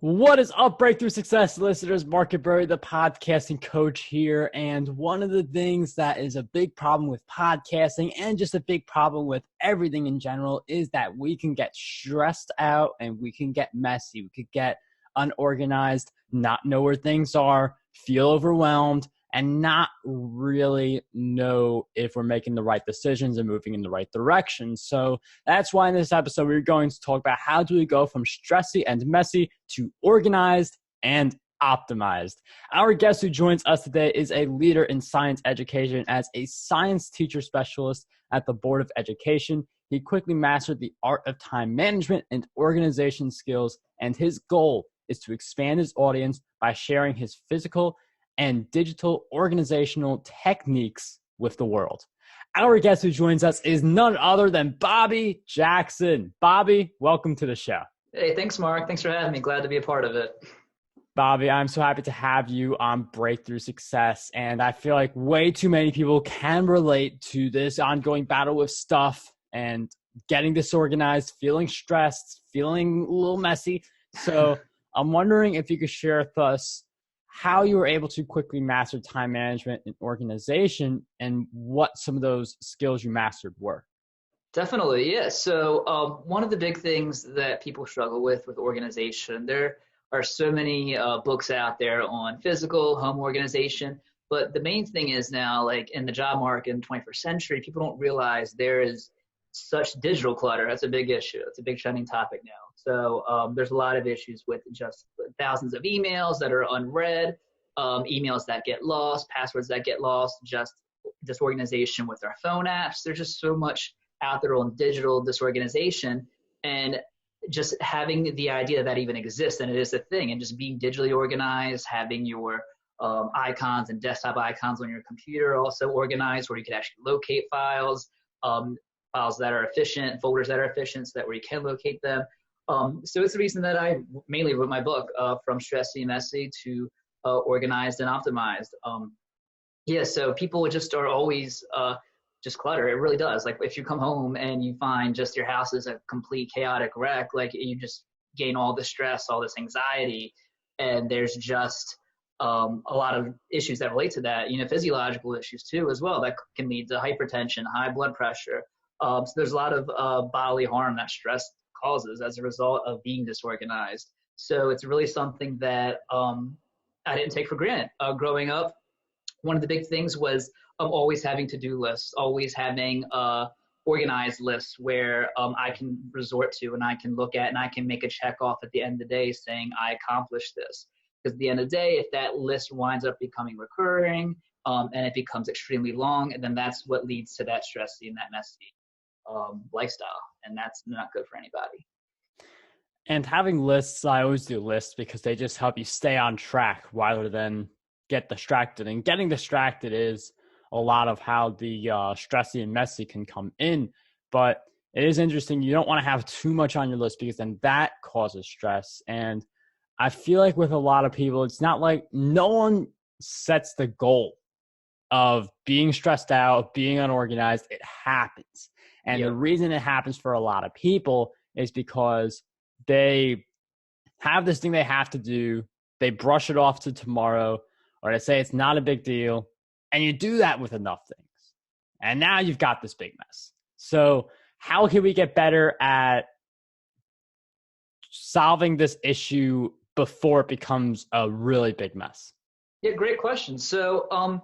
What is up, Breakthrough Success listeners? Marc, the podcasting coach here. And one of the things that is a big problem with podcasting and just a big problem with everything in general is that we can get stressed out and we can get messy. We could get unorganized, not know where things are, feel overwhelmed, and not really know if we're making the right decisions and moving in the right direction. So that's why in this episode, we're going to talk about how do we go from stressy and messy to organized and optimized. Our guest who joins us today is a leader in science education. As a science teacher specialist at the Board of Education, he quickly mastered the art of time management and organization skills, and his goal is to expand his audience by sharing his physical and digital organizational techniques with the world. Our guest who joins us is none other than Bobby Jackson. Bobby, welcome to the show. Hey, thanks, Mark. Thanks for having me. Glad to be a part of it. Bobby, I'm so happy to have you on Breakthrough Success. And I feel like way too many people can relate to this ongoing battle with stuff and getting disorganized, feeling stressed, feeling a little messy. So I'm wondering if you could share with us how you were able to quickly master time management and organization and what some of those skills you mastered were. Definitely, yeah. So one of the big things that people struggle with organization, there are so many books out there on physical, home organization, but the main thing is now, like in the job market in the 21st century, people don't realize there is such digital clutter. That's a big issue. It's a big trending topic now. So there's a lot of issues with just thousands of emails that are unread, emails that get lost, passwords that get lost, just disorganization with our phone apps. There's just so much out there on digital disorganization, and just having the idea that even exists and it is a thing, and just being digitally organized, having your icons and desktop icons on your computer also organized where you can actually locate files, files that are efficient, folders that are efficient, so that where you can locate them. So it's the reason that I mainly wrote my book, From Stressy and Messy to Organized and Optimized. So people just are always just clutter. It really does. Like if you come home and you find just your house is a complete chaotic wreck, like you just gain all this stress, all this anxiety, and there's just a lot of issues that relate to that, physiological issues too as well that can lead to hypertension, high blood pressure. So there's a lot of bodily harm that stress causes as a result of being disorganized. So it's really something that I didn't take for granted. Growing up, one of the big things was always having to-do lists, always having organized lists where I can resort to and I can look at and I can make a check off at the end of the day saying I accomplished this. Because at the end of the day, if that list winds up becoming recurring and it becomes extremely long, and then that's what leads to that stressy and that messy lifestyle, and that's not good for anybody. And having lists, I always do lists because they just help you stay on track rather than get distracted. And getting distracted is a lot of how the stressy and messy can come in. But it is interesting. You don't want to have too much on your list because then that causes stress. And I feel like with a lot of people, it's not like no one sets the goal of being stressed out, being unorganized. It happens. And the reason it happens for a lot of people is because they have this thing they have to do. They brush it off to tomorrow, or they say it's not a big deal. And you do that with enough things. And now you've got this big mess. So how can we get better at solving this issue before it becomes a really big mess? Yeah, great question. So I'm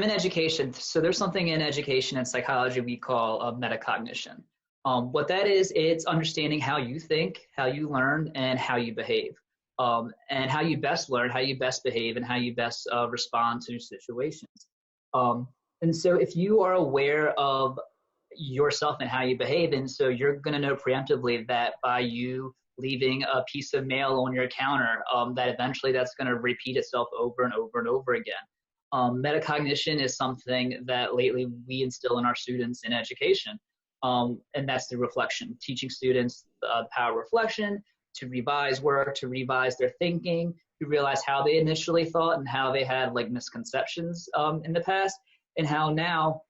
in education. So there's something in education and psychology we call metacognition. What that is, it's understanding how you think, how you learn, and how you behave. And how you best learn, how you best behave, and how you best respond to situations. And so if you are aware of yourself and how you behave, and so you're going to know preemptively that by you leaving a piece of mail on your counter, that eventually that's going to repeat itself over and over and over again. Metacognition is something that lately we instill in our students in education, and that's the reflection, teaching students the power of reflection, to revise work, to revise their thinking, to realize how they initially thought and how they had like misconceptions in the past, and how now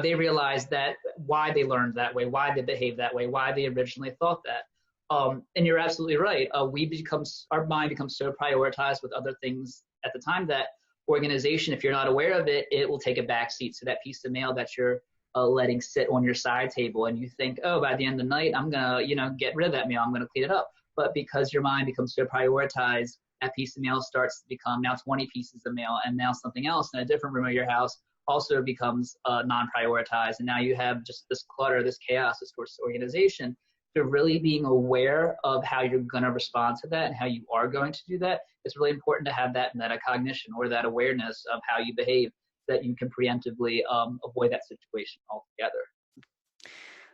they realize that why they learned that way, why they behaved that way, why they originally thought that. And you're absolutely right. Our mind becomes so prioritized with other things at the time that organization, if you're not aware of it, it will take a backseat. So that piece of mail that you're letting sit on your side table, and you think, oh, by the end of the night, I'm gonna, get rid of that mail. I'm gonna clean it up. But because your mind becomes so prioritized, that piece of mail starts to become now 20 pieces of mail, and now something else in a different room of your house also becomes non-prioritized. And now you have just this clutter, this chaos, this disorganization. So really being aware of how you're going to respond to that and how you are going to do that, it's really important to have that metacognition, or that awareness of how you behave, that you can preemptively avoid that situation altogether.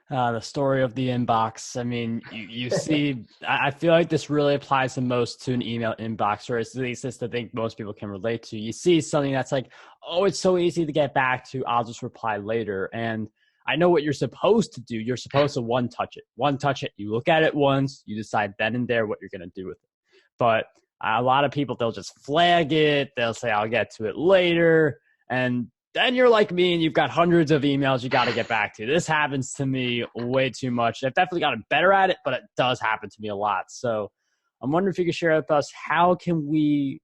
The story of the inbox. I mean, you see, I feel like this really applies the most to an email inbox, or at least it's the thing most people can relate to. You see something that's like, oh, it's so easy to get back to, I'll just reply later. And I know what you're supposed to do. You're supposed to one touch it. You look at it once, you decide then and there what you're going to do with it. But a lot of people, they'll just flag it. They'll say, I'll get to it later. And then you're like me and you've got hundreds of emails you got to get back to. This happens to me way too much. I've definitely gotten better at it, but it does happen to me a lot. So I'm wondering if you could share with us, how can we,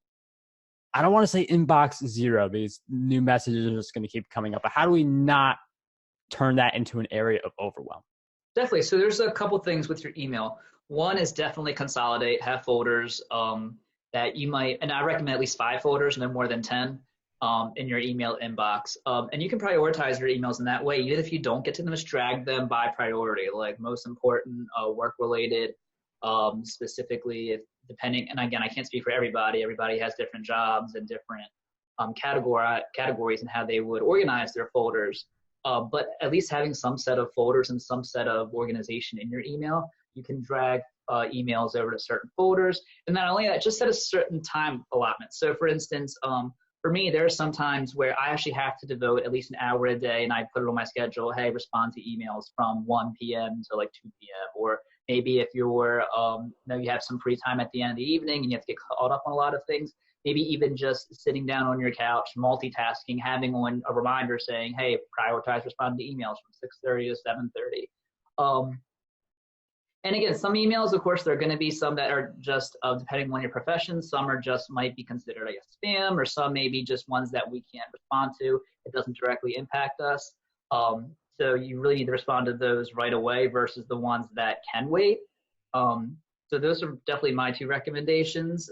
I don't want to say inbox zero because new messages are just going to keep coming up, but how do we not turn that into an area of overwhelm? Definitely. So there's a couple things with your email. One is definitely consolidate, have folders that you might, and I recommend at least 5 folders, no more than 10. In your email inbox. And you can prioritize your emails in that way. Even if you don't get to them, just drag them by priority, like most important, work related, specifically if depending, and again, I can't speak for everybody. Everybody has different jobs and different categories and how they would organize their folders. But at least having some set of folders and some set of organization in your email, you can drag emails over to certain folders. And not only that, just set a certain time allotment. So for instance, for me, there are some times where I actually have to devote at least an hour a day, and I put it on my schedule, hey, respond to emails from 1 p.m. to like 2 p.m. Or maybe if you're, you have some free time at the end of the evening and you have to get caught up on a lot of things, maybe even just sitting down on your couch, multitasking, having on a reminder saying, hey, prioritize responding to emails from 6:30 to 7:30. And again, some emails, of course, there are going to be some that are just, depending on your profession, some are just might be considered, I guess, spam, or some maybe just ones that we can't respond to. It doesn't directly impact us. So you really need to respond to those right away versus the ones that can wait. So those are definitely my 2 recommendations.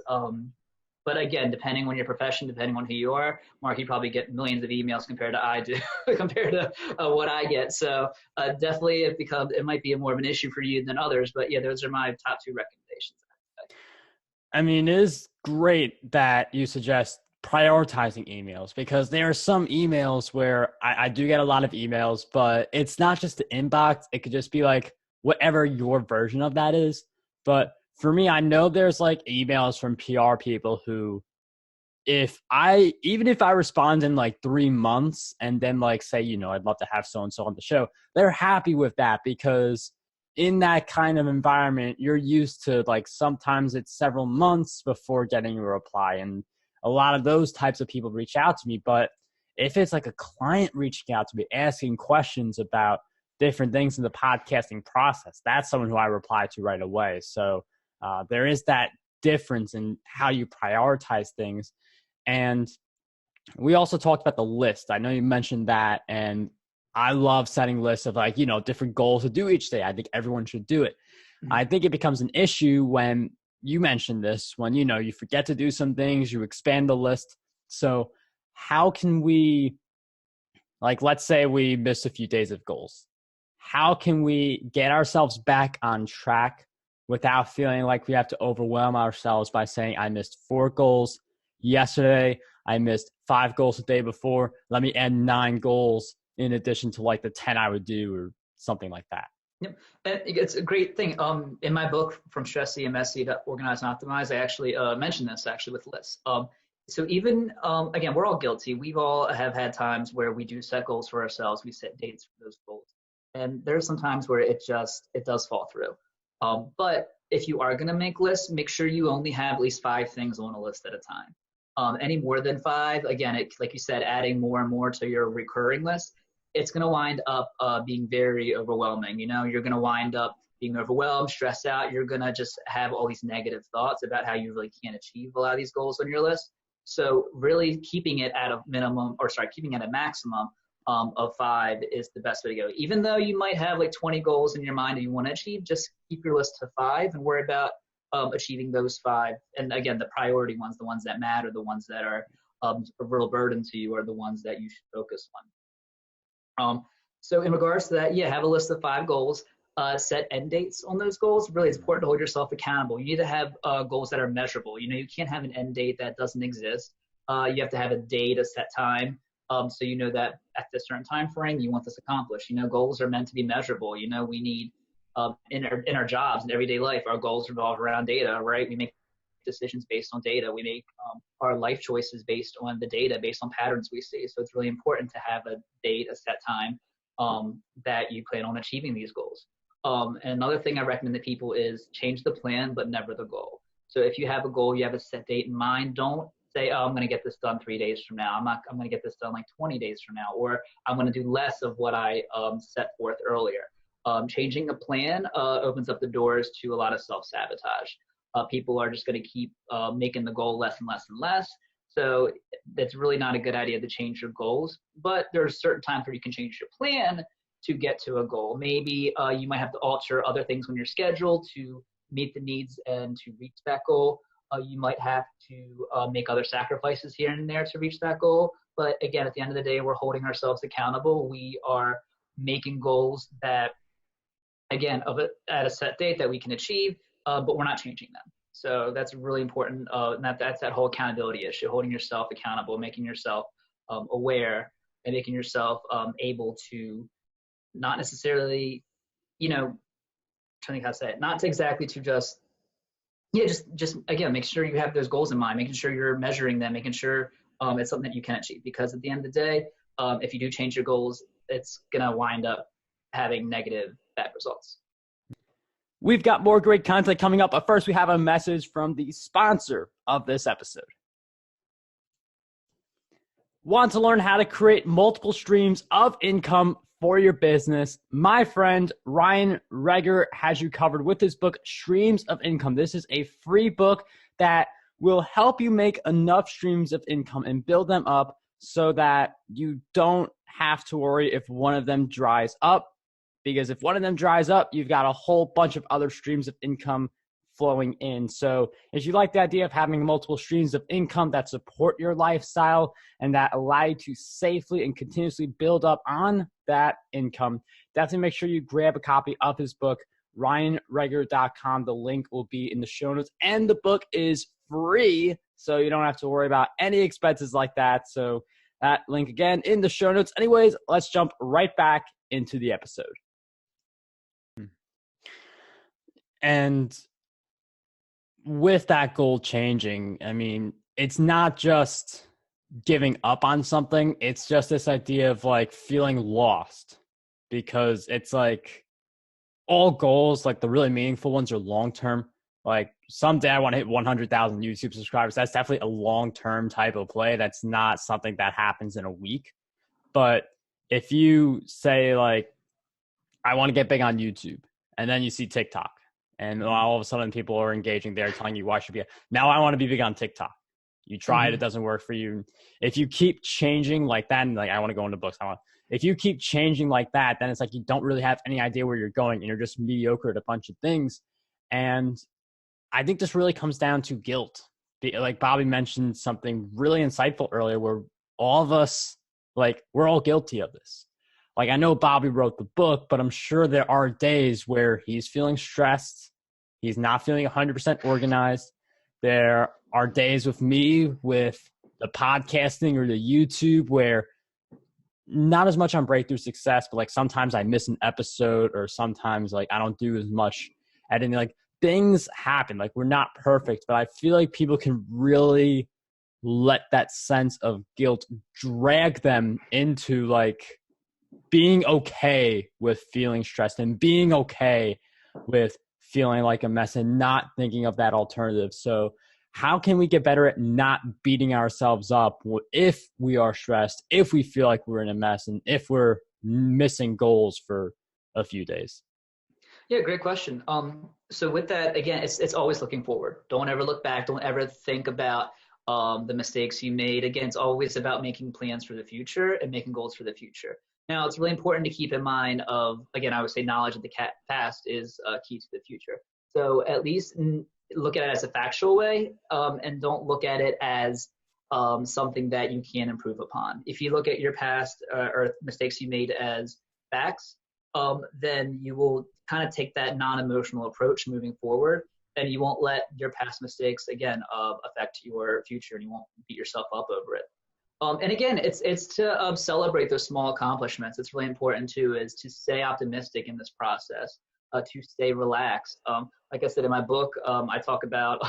But again, depending on your profession, depending on who you are, Marc, you probably get millions of emails compared to I do, compared to what I get. So definitely it might be more of an issue for you than others. But yeah, those are my top 2 recommendations. I mean, it is great that you suggest prioritizing emails, because there are some emails where I do get a lot of emails, but it's not just the inbox. It could just be like whatever your version of that is. But for me, I know there's like emails from PR people who, even if I respond in like 3 months and then like say, I'd love to have so-and-so on the show, they're happy with that, because in that kind of environment, you're used to like, sometimes it's several months before getting a reply. And a lot of those types of people reach out to me. But if it's like a client reaching out to me, asking questions about different things in the podcasting process, that's someone who I reply to right away. So there is that difference in how you prioritize things. And we also talked about the list. I know you mentioned that, and I love setting lists of like, different goals to do each day. I think everyone should do it. Mm-hmm. I think it becomes an issue when you mentioned this, when, you forget to do some things, you expand the list. So how can we, like, let's say we miss a few days of goals. How can we get ourselves back on track without feeling like we have to overwhelm ourselves by saying, I missed 4 goals yesterday, I missed 5 goals the day before, let me add 9 goals in addition to like the 10 I would do, or something like that? Yep. It's a great thing. In my book, From Stressy and Messy to Organize and Optimize, I actually mentioned this actually with lists. So even, again, we're all guilty. We've all have had times where we do set goals for ourselves. We set dates for those goals. And there's some times where it does fall through. But if you are going to make lists, make sure you only have at least 5 things on a list at a time. Any more than 5, again, like you said, adding more and more to your recurring list, it's going to wind up being very overwhelming. You're going to wind up being overwhelmed, stressed out, you're going to just have all these negative thoughts about how you really can't achieve a lot of these goals on your list. So really keeping it at a keeping it at a maximum of 5 is the best way to go. Even though you might have like 20 goals in your mind that you want to achieve, just keep your list to 5 and worry about achieving those 5. And again, the priority ones, the ones that matter, the ones that are a real burden to you, are the ones that you should focus on. So in regards to that, have a list of 5 goals. Set end dates on those goals. Really, it's important to hold yourself accountable. You need to have goals that are measurable. You can't have an end date that doesn't exist. You have to have a date, a set time, so you know that at this certain time frame you want this accomplished. Goals are meant to be measurable. We need in our jobs and everyday life, our goals revolve around data, right? We make decisions based on data. We make our life choices based on the data, based on patterns we see. So it's really important to have a date, a set time that you plan on achieving these goals. And another thing I recommend to people is change the plan, but never the goal. So if you have a goal, you have a set date in mind, don't say, I'm going to get this done 3 days from now. I'm going to get this done like 20 days from now, or I'm going to do less of what I set forth earlier. Changing the plan opens up the doors to a lot of self-sabotage. People are just going to keep making the goal less and less and less. So that's really not a good idea to change your goals, but there's certain times where you can change your plan to get to a goal. Maybe you might have to alter other things on your schedule to meet the needs and to reach that goal. You might have to make other sacrifices here and there to reach that goal. But again, at the end of the day, we're holding ourselves accountable. We are making goals that, again, at a set date that we can achieve, but we're not changing them. So that's really important. And that's that whole accountability issue, holding yourself accountable, making yourself aware, and making yourself able to not necessarily, trying to think how to say it, not to exactly to just again, make sure you have those goals in mind, making sure you're measuring them, making sure it's something that you can achieve. Because at the end of the day, if you do change your goals, it's going to wind up having negative, bad results. We've got more great content coming up, but first we have a message from the sponsor of this episode. Want to learn how to create multiple streams of income for your business? My friend Ryan Reger has you covered with his book, Streams of Income. This is a free book that will help you make enough streams of income and build them up so that you don't have to worry if one of them dries up. Because if one of them dries up, you've got a whole bunch of other streams of income flowing in. So if you like the idea of having multiple streams of income that support your lifestyle and that allow you to safely and continuously build up on that income, definitely make sure you grab a copy of his book, ryanreger.com. The link will be in the show notes, and the book is free, so you don't have to worry about any expenses like that. So that link again in the show notes. Anyways, let's jump right back into the episode. And with that goal changing, I mean, it's not just giving up on something. It's just this idea of like feeling lost, because it's like all goals, like the really meaningful ones, are long-term. Like someday I want to hit 100,000 YouTube subscribers. That's definitely a long-term type of play. That's not something that happens in a week. But if you say like, I want to get big on YouTube, and then you see TikTok, and all of a sudden people are engaging there, telling you why should be. Now I want to be big on TikTok. You try it, it doesn't work for you. If you keep changing like that, and like I want to go into books, if you keep changing like that, then it's like you don't really have any idea where you're going, and you're just mediocre at a bunch of things. And I think this really comes down to guilt. Like Bobby mentioned something really insightful earlier, where all of us, like, we're all guilty of this. Like, I know Bobby wrote the book, but I'm sure there are days where he's feeling stressed. He's not feeling 100% organized. There are days with me with the podcasting or the YouTube where not as much on breakthrough success, but like sometimes I miss an episode, or sometimes like I don't do as much editing. Like things happen. Like we're not perfect, but I feel like people can really let that sense of guilt drag them into like being okay with feeling stressed and being okay with feeling like a mess and not thinking of that alternative. So how can we get better at not beating ourselves up if we are stressed, if we feel like we're in a mess, and if we're missing goals for a few days? Yeah, great question. So with that, again, it's always looking forward. Don't ever look back. Don't ever think about the mistakes you made. Again, it's always about making plans for the future and making goals for the future. Now, it's really important to keep in mind of, again, I would say knowledge of the past is key to the future. So at least look at it as a factual way, and don't look at it as something that you can improve upon. If you look at your past or mistakes you made as facts, then you will kind of take that non-emotional approach moving forward, and you won't let your past mistakes again affect your future, and you won't beat yourself up over it. And again, it's to celebrate those small accomplishments. It's really important too, is to stay optimistic in this process, to stay relaxed. Like I said in my book, I talk about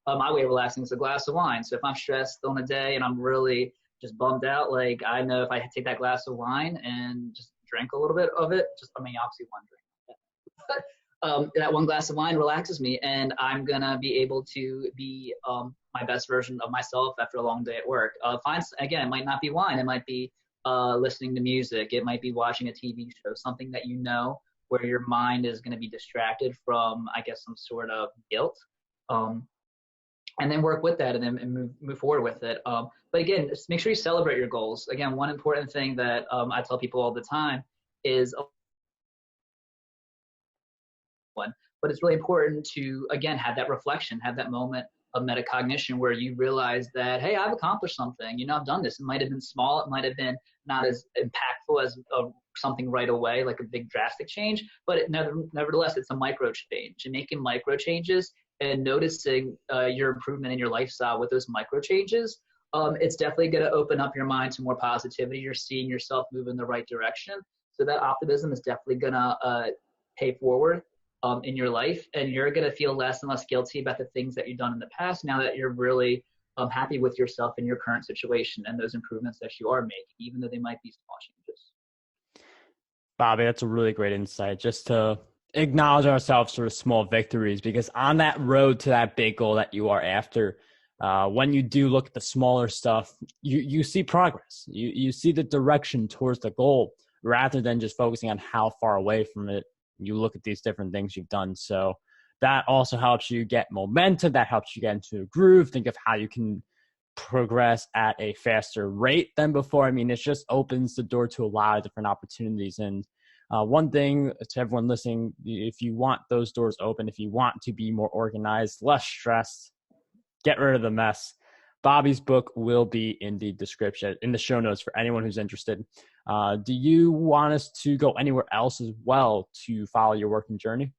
my way of relaxing is a glass of wine. So if I'm stressed on a day and I'm really just bummed out, like I know if I take that glass of wine and just drink a little bit of it, obviously one drink, but that one glass of wine relaxes me, and I'm gonna be able to be my best version of myself after a long day at work. Again, it might not be wine, it might be listening to music, it might be watching a TV show, something that you know where your mind is going to be distracted from, I guess, some sort of guilt, and then work with that, and then move forward with it. But again, just make sure you celebrate your goals. Again, one important thing that I tell people all the time is but it's really important to, again, have that reflection, have that moment of metacognition where you realize that, hey, I've accomplished something. I've done this. It might have been small. It might have been not as impactful as something right away, like a big drastic change, but nevertheless, it's a micro change. And making micro changes and noticing your improvement in your lifestyle with those micro changes, it's definitely going to open up your mind to more positivity. You're seeing yourself move in the right direction. So that optimism is definitely going to pay forward in your life, and you're going to feel less and less guilty about the things that you've done in the past now that you're really happy with yourself in your current situation and those improvements that you are making, even though they might be small changes. Bobby, that's a really great insight, just to acknowledge ourselves for small victories, because on that road to that big goal that you are after, when you do look at the smaller stuff, you see progress. You see the direction towards the goal rather than just focusing on how far away from it you look at these different things you've done. So that also helps you get momentum. That helps you get into a groove. Think of how you can progress at a faster rate than before. I mean, it just opens the door to a lot of different opportunities. And one thing to everyone listening, if you want those doors open, if you want to be more organized, less stressed, get rid of the mess, Bobby's book will be in the description, in the show notes for anyone who's interested. Do you want us to go anywhere else as well to follow your working journey?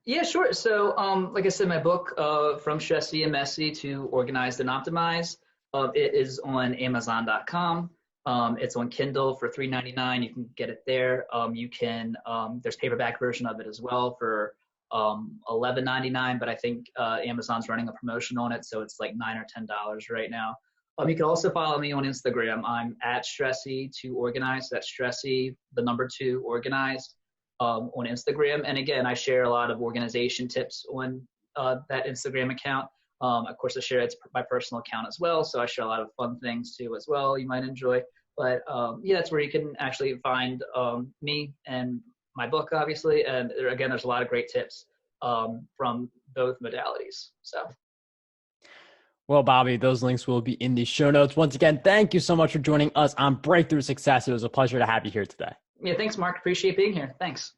Yeah, sure. So, like I said, my book, From Stressy and Messy to Organized and Optimized, it is on Amazon.com. It's on Kindle for $3.99. You can get it there. You can, there's paperback version of it as well for $11.99, but I think Amazon's running a promotion on it, so it's like $9 or $10 right now. You can also follow me on Instagram. I'm at Stressy2Organized. That's Stressy, the number 2, organized, on Instagram. And again, I share a lot of organization tips on that Instagram account. Of course, I share it's my personal account as well, so I share a lot of fun things too as well you might enjoy. But yeah, that's where you can actually find me and my book, obviously. And again, there's a lot of great tips from both modalities. So. Well, Bobby, those links will be in the show notes. Once again, thank you so much for joining us on Breakthrough Success. It was a pleasure to have you here today. Yeah, thanks, Marc. Appreciate being here. Thanks.